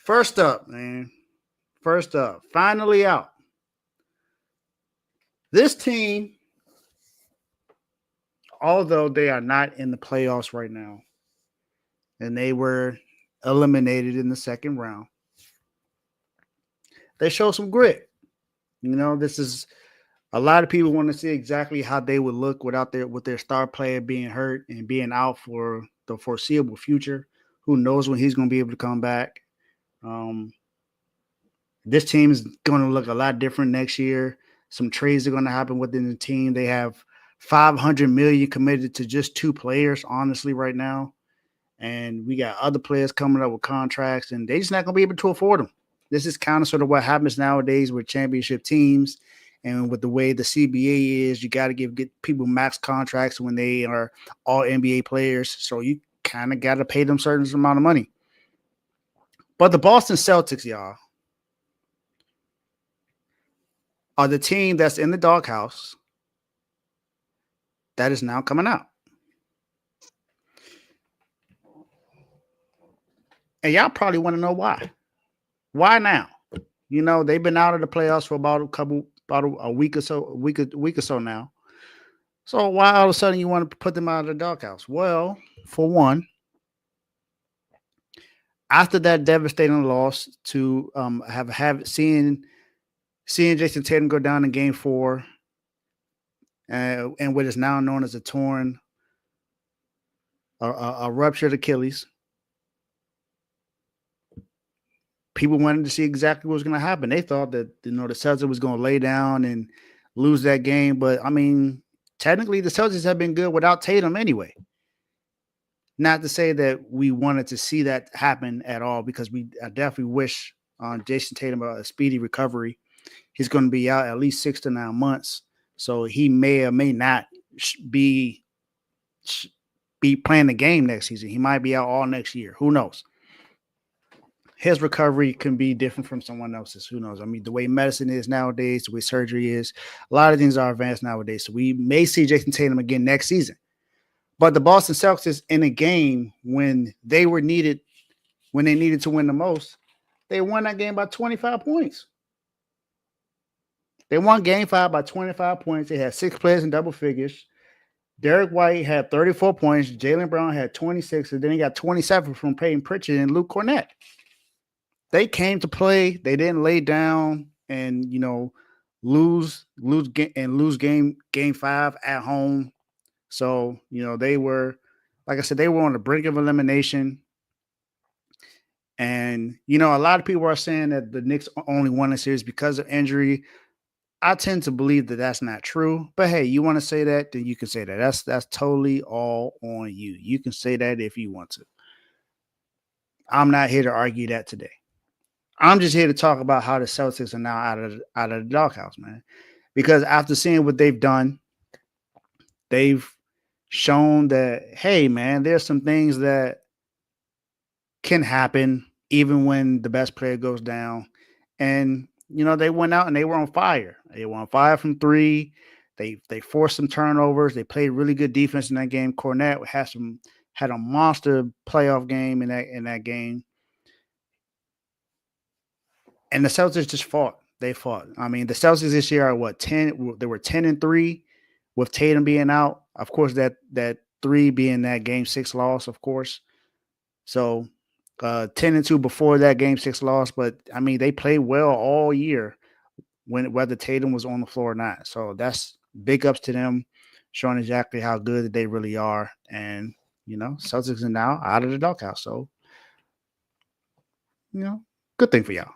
First up, man. First up, finally out. This team, although they are not in the playoffs right now, and they were eliminated in the second round, they show some grit. This is a lot of people want to see exactly how they would look with their star player being hurt and being out for the foreseeable future. Who knows when he's going to be able to come back? Um, this team is going to look a lot different next year. Some trades are going to happen within the team. They have $500 million committed to just two players, honestly, right now. And we got other players coming up with contracts, and they're just not going to be able to afford them. This is kind of sort of what happens nowadays with championship teams. And with the way the CBA is, you got to get people max contracts when they are all NBA players. So you kind of got to pay them certain amount of money. But the Boston Celtics, y'all, are the team that's in the doghouse that is now coming out. And y'all probably want to know why. Why now? They've been out of the playoffs for about a week or so now. So why all of a sudden you want to put them out of the doghouse? Well, for one, after that devastating loss to seeing Jason Tatum go down in Game 4, and what is now known as a ruptured Achilles. People wanted to see exactly what was going to happen. They thought that the Celtics was going to lay down and lose that game, but I mean, technically the Celtics have been good without Tatum anyway. Not to say that we wanted to see that happen at all, because I definitely wish Jason Tatum a speedy recovery. He's going to be out at least 6 to 9 months, so he may or may not be playing the game next season. He might be out all next year. Who knows? His recovery can be different from someone else's. Who knows? I mean, the way medicine is nowadays, the way surgery is, a lot of things are advanced nowadays. So we may see Jason Tatum again next season. But the Boston Celtics, in a game when they needed to win the most, they won that game by 25 points. They won Game 5 by 25 points. They had 6 players in double figures. Derek White had 34 points. Jaylen Brown had 26, and then he got 27 from Peyton Pritchard and Luke Cornett. They came to play. They didn't lay down and lose game 5 at home. So they were, like I said, they were on the brink of elimination. And a lot of people are saying that the Knicks only won the series because of injury. I tend to believe that that's not true. But hey, you want to say that, then you can say that. That's totally all on you. You can say that if you want to. I'm not here to argue that today. I'm just here to talk about how the Celtics are now out of the doghouse, man. Because after seeing what they've done, they've shown that, hey, man, there's some things that can happen even when the best player goes down. And, they went out and they were on fire. They were on fire from 3. They forced some turnovers. They played really good defense in that game. Cornette had a monster playoff game in that game. And the Celtics just fought. They fought. I mean, the Celtics this year are 10? They were 10-3 with Tatum being out. Of course, that 3 being that Game 6 loss, of course. So 10-2 before that Game 6 loss. But I mean, they played well all year whether Tatum was on the floor or not. So that's big ups to them, showing exactly how good they really are. And Celtics are now out of the doghouse. So good thing for y'all.